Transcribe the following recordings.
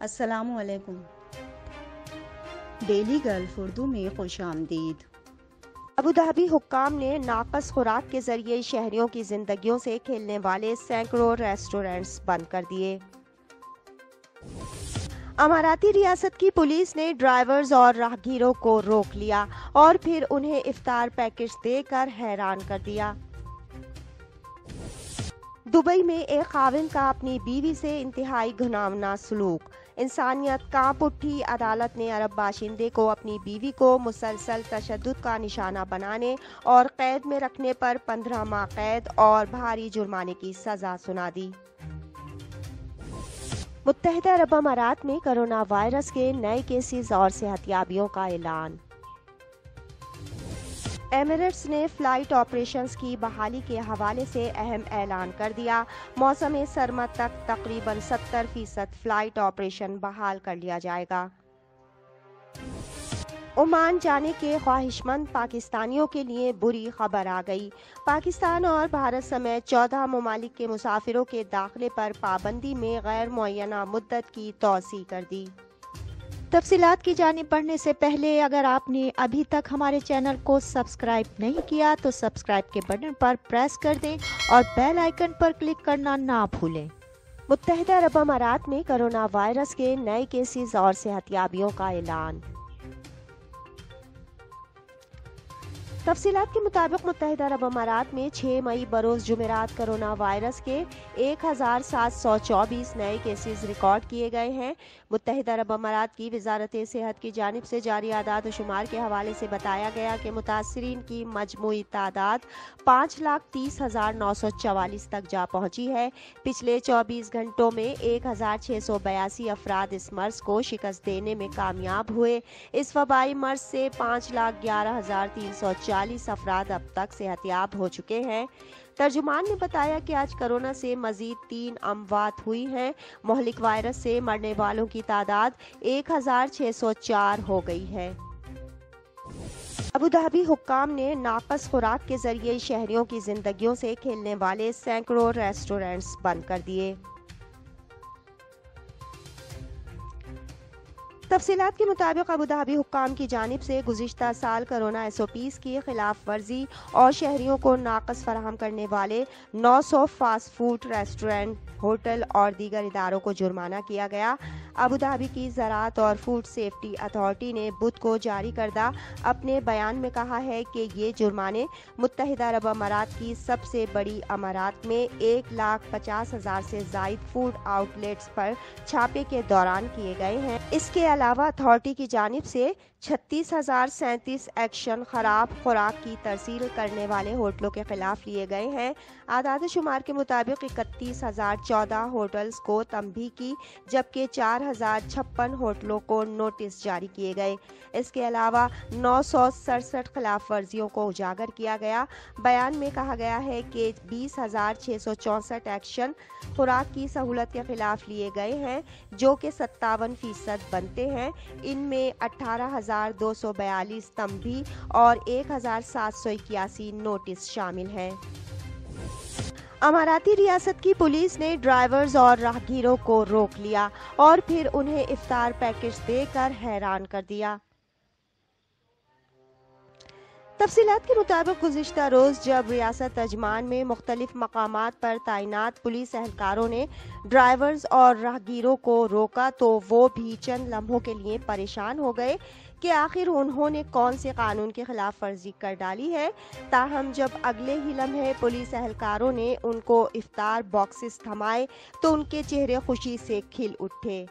अस्सलामुअलैकुम। Daily gulf Urdu में खुशामदीद। Abu Dhabi हुक्काम ने नाकस खुराक के जरिए शहरियों की जिंदगियों से खेलने वाले सैकड़ों रेस्टोरेंट्स बंद कर दिए। अमाराती रियासत की पुलिस ने ड्राइवर्स और राहगीरों को रोक लिया और फिर उन्हें इफ्तार पैकेज देकर हैरान कर दिया। दुबई में एक खाविन का अपनी बीवी से इंतहाई घिनौना सलूक, इंसानियत कांप उठी। अदालत ने अरब बाशिंदे को अपनी बीवी को मुसलसल तशद्दुद का निशाना बनाने और कैद में रखने पर 15 माह कैद और भारी जुर्माने की सजा सुना दी। मुत्तहिदा अरब अमारात में कोरोना वायरस के नए केसेस और सेहतियाबियों का ऐलान। एमिरेट्स ने फ्लाइट ऑपरेशंस की बहाली के हवाले से अहम ऐलान कर दिया। मौसम सरमा तक तकरीबन 70% फ्लाइट ऑपरेशन बहाल कर लिया जाएगा। ओमान जाने के ख्वाहिशमंद पाकिस्तानियों के लिए बुरी खबर आ गई। पाकिस्तान और भारत समेत 14 ममालिक के मुसाफिरों के दाखिले पर पाबंदी में गैर मुअय्यना मुद्दत की तौसी कर दी। तफसीलात की जानिब बढ़ने से पहले अगर आपने अभी तक हमारे चैनल को सब्सक्राइब नहीं किया तो सब्सक्राइब के बटन पर प्रेस कर दें और बेल आइकन पर क्लिक करना ना भूलें। मुत्तहिदा अरब अमारात में कोरोना वायरस के नए केसेस और सेहतियाबियों का ऐलान। तफसीलात के मुताबिक मुत्तहिदा अरब अमारात में 6 मई बरोज जुमेरात कोरोना वायरस के 1724 नए केसेस रिकॉर्ड किए गए हैं। मुत्तहिदा अरब अमारात की वजारत सेहत की जानिब से जारी आदाद शुमार के हवाले से बताया गया कि मुतासरीन की मजमूई तादाद 5,30,944 तक जा पहुंची है। पिछले 24 घंटों में 1,682 अफराद इस मर्ज को शिकस्त देने में कामयाब हुए। इस वबाई मर्ज से 5,11,340 अफराद अब तक सेहतियाब हो चुके हैं। तर्जुमान ने बताया कि आज कोरोना से मजीद 3 अमवात हुई हैं। मोहलिक वायरस से मरने वालों की तादाद 1,604 हो गई है। अबूधाबी हुक्काम ने नाकस खुराक के जरिए शहरियों की जिंदगियों से खेलने वाले सैकड़ों रेस्टोरेंट्स बंद कर दिए। तफसीलात के मुताबिक अबूधाबी हुक्काम की जानिब से गुज़िश्ता साल कोरोना SOPs की खिलाफ वर्जी और शहरियों को नाकस फराहम करने वाले 900 फास्ट फूड रेस्टोरेंट, होटल और दीगर इदारों को जुर्माना किया गया। अबूधाबी की ज़राअत और फूड सेफ्टी अथॉरिटी ने बुध को जारी करदा अपने बयान में कहा है कि ये जुर्माने मुत्तहिदा अरब अमारात की सबसे बड़ी अमारात में 1,50,000 से ज़ायद फूड आउटलेट्स पर छापे के दौरान किए गए हैं। इसके अलावा अथॉरिटी की जानिब से 36,037 एक्शन खराब खुराक की तरसील करने वाले होटलों के खिलाफ लिए गए हैं। आदाद शुमार के मुताबिक 31,014 होटल्स को तंबीह की, जबकि 4,056 होटलों को नोटिस जारी किए गए। इसके अलावा 967 खिलाफ वर्जियों को उजागर किया गया। बयान में कहा गया है कि 20,664 एक्शन खुराक की सहूलत के खिलाफ लिए गए हैं, जो कि 57% बनते हैं। इनमें 18,242 तंबीह और 1,781 नोटिस शामिल हैं। अमाराती रियासत की पुलिस ने ड्राइवर्स और राहगीरों को रोक लिया और फिर उन्हें इफ्तार पैकेज देकर हैरान कर दिया। तफसीलात के मुताबिक गुज़िश्ता रोज़ जब रियासत अजमान में मुख्तलिफ मकामात पर तैनात पुलिस एहलकारों ने ड्राइवर्स और राहगीरों को रोका तो वो भी चंद लम्हों के लिए परेशान हो गए कि आखिर उन्होंने कौन से कानून की खिलाफ वर्जी कर डाली है। ताहम जब अगले ही लम्हे पुलिस एहलकारों ने उनको इफ्तार बॉक्सेस थमाए तो उनके चेहरे खुशी से खिल उठे।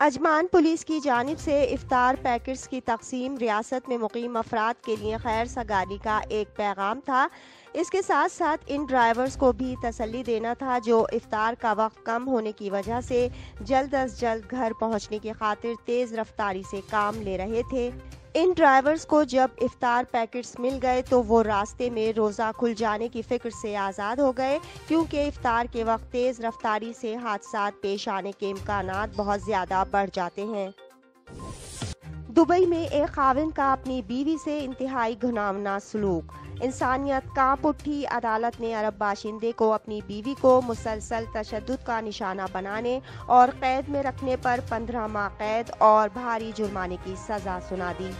अजमान पुलिस की जानिब से इफ्तार पैकेट्स की तकसीम रियासत में मुकीम अफराद के लिए खैर सगाली का एक पैगाम था। इसके साथ साथ इन ड्राइवर्स को भी तसल्ली देना था जो इफ्तार का वक्त कम होने की वजह से जल्द अज जल्द घर पहुंचने की खातिर तेज़ रफ्तारी से काम ले रहे थे। इन ड्राइवर्स को जब इफ्तार पैकेट्स मिल गए तो वो रास्ते में रोज़ा खुल जाने की फिक्र से आज़ाद हो गए, क्योंकि इफ्तार के वक्त तेज़ रफ्तारी से हादसात पेश आने के इम्कानात बहुत ज़्यादा बढ़ जाते हैं। दुबई में एक खाविन का अपनी बीवी से इंतहाई घिनौना सलूक, इंसानियत कांप उठी। अदालत ने अरब बाशिंदे को अपनी बीवी को मुसलसल तशद्दुद का निशाना बनाने और कैद में रखने पर 15 माह कैद और भारी जुर्माने की सजा सुना दी।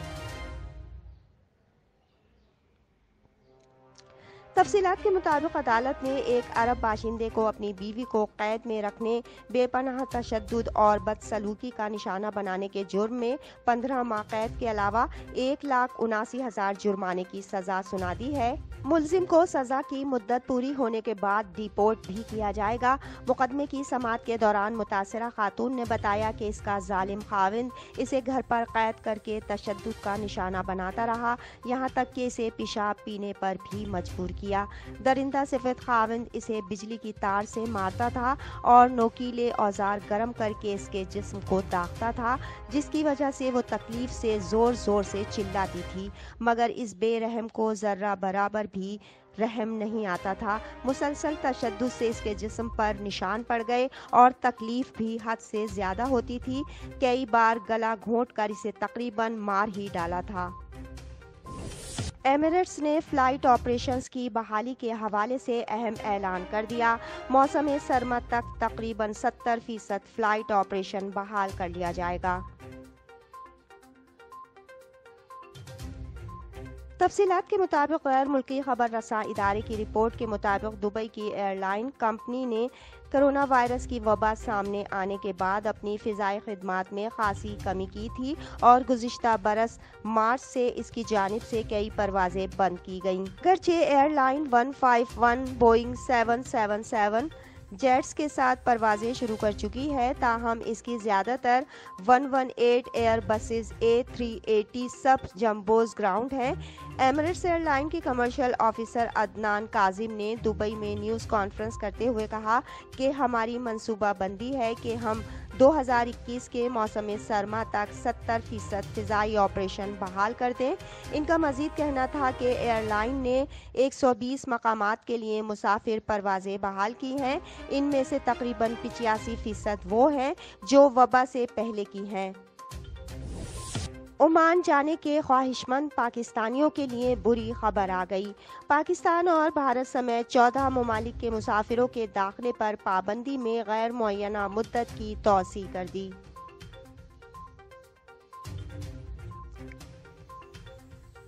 तफसीलात के मुताबिक अदालत ने एक अरब बाशिंदे को अपनी बीवी को कैद में रखने, बेपनाह तशद्दुद और बदसलूकी का निशाना बनाने के जुर्म में 15 माह कैद के अलावा 1,79,000 जुर्माने की सजा सुना दी है। मुलजिम को सजा की मुद्दत पूरी होने के बाद डिपोर्ट भी किया जाएगा। मुकदमे की समाअत के दौरान मुतासरा खातून ने बताया कि इसका जालिम खाविंद इसे घर पर कैद करके तशद्दुद का निशाना बनाता रहा, यहाँ तक कि इसे पेशाब पीने पर भी मजबूर किया। दरिंदा सिफत खाविंद इसे बिजली की तार से मारता था और नोकीले औजार गर्म करके इसके जिस्म को दागता था, जिसकी वजह से वो तकलीफ से जोर जोर से चिल्लाती थी, मगर इस बेरहम को जर्रा बराबर भी रहम नहीं आता था। मुसलसल तशद्दुद से इसके जिस्म पर निशान पड़ गए और तकलीफ भी हद से ज्यादा होती थी। कई बार गला घोंट कर इसे तकरीबन मार ही डाला था। एमिरेट्स ने फ्लाइट ऑपरेशंस की बहाली के हवाले से अहम ऐलान कर दिया। मौसम सरमा तक तकरीबन 70% फ्लाइट ऑपरेशन बहाल कर लिया जाएगा। तफसीलात के मुताबिक गैर मुल्की खबर रसा इदारे की रिपोर्ट के मुताबिक दुबई की एयरलाइन कंपनी ने कोरोना वायरस की वबा सामने आने के बाद अपनी फ़िज़ाई खिदमात में खासी कमी की थी और गुज़िश्ता बरस मार्च से इसकी जानिब से कई परवाजें बंद की गईं। गर्चे एयरलाइन 151 बोइंग 777 जेट्स के साथ परवाजें शुरू कर चुकी है, ताहम इसकी ज़्यादातर 118 एयर बसेस A380 सब जम्बोज ग्राउंड हैं। एमिरेट्स एयरलाइन की कमर्शियल ऑफिसर अदनान काजिम ने दुबई में न्यूज़ कॉन्फ्रेंस करते हुए कहा कि हमारी मंसूबाबंदी है कि हम 2021 के मौसम सरमा तक 70% फ़िज़ाई ऑपरेशन बहाल कर दें। इनका मज़ीद कहना था कि एयरलाइन ने 120 मकामात के लिए मुसाफिर परवाजें बहाल की हैं। इनमें से तकरीबन 85% वो हैं जो वबा से पहले की हैं। ओमान जाने के ख्वाहिशमंद पाकिस्तानियों के लिए बुरी खबर आ गई। पाकिस्तान और भारत समेत 14 ममालिक के मुसाफिरों के दाखिले पर पाबंदी में गैर मुअय्यना मुद्दत की तौसीह कर दी।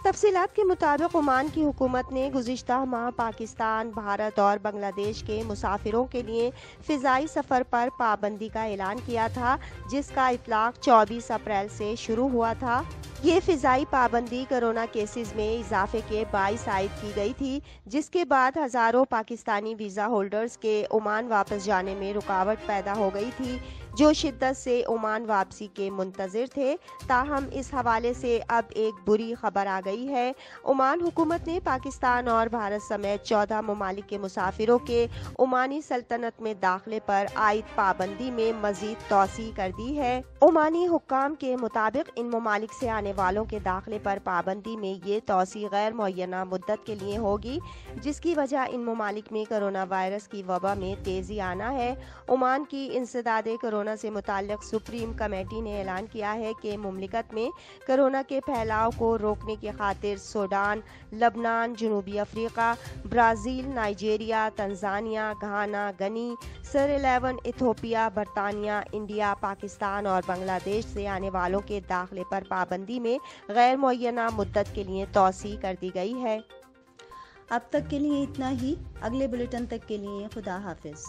तफसीलात के मुताबिक ओमान की हुकूमत ने गुज़िश्ता माह पाकिस्तान, भारत और बांग्लादेश के मुसाफिरों के लिए फ़िज़ाई सफ़र पर पाबंदी का ऐलान किया था, जिसका इतलाक़ 24 अप्रैल से शुरू हुआ था। ये फ़िज़ाई पाबंदी कोरोना केसेस में इजाफे के बाइस आयद की गई थी, जिसके बाद हज़ारों पाकिस्तानी वीज़ा होल्डर्स के ओमान वापस जाने में रुकावट पैदा हो गई थी, जो शिद्दत से ओमान वापसी के मुंतज़िर थे। ताहम इस हवाले से अब एक बुरी खबर आ गई है। ओमान हुकूमत ने पाकिस्तान और भारत समेत 14 ममालिक के मुसाफिरों के ओमानी सल्तनत में दाखिले पर आयद पाबंदी में मजीद तौसीह कर दी है। ओमानी हुक्काम के मुताबिक इन ममालिक से आने वालों के दाखिले पर पाबंदी में ये तौसीह गैर मुअय्यना मुद्दत के लिए होगी, जिसकी वजह इन ममालिक में कोरोना वायरस की वबा में तेजी आना है। ओमान की इंसदादे कोरोना से मुताल्लिक सुप्रीम कमेटी ने ऐलान किया है कि मुमलिकत में कोरोना के फैलाव को रोकने की खातिर सूडान, लबनान, जनूबी Africa, Brazil, Nigeria, Tanzania, Ghana, Guinea, Sierra Leone, Ethiopia, बरतानिया, इंडिया, पाकिस्तान और बांग्लादेश से आने वालों के दाखिले पर पाबंदी में गैर मुअय्यना मुद्दत के लिए तौसीह कर दी गई है। अब तक के लिए इतना ही। अगले बुलेटिन तक के लिए खुदा हाफिज।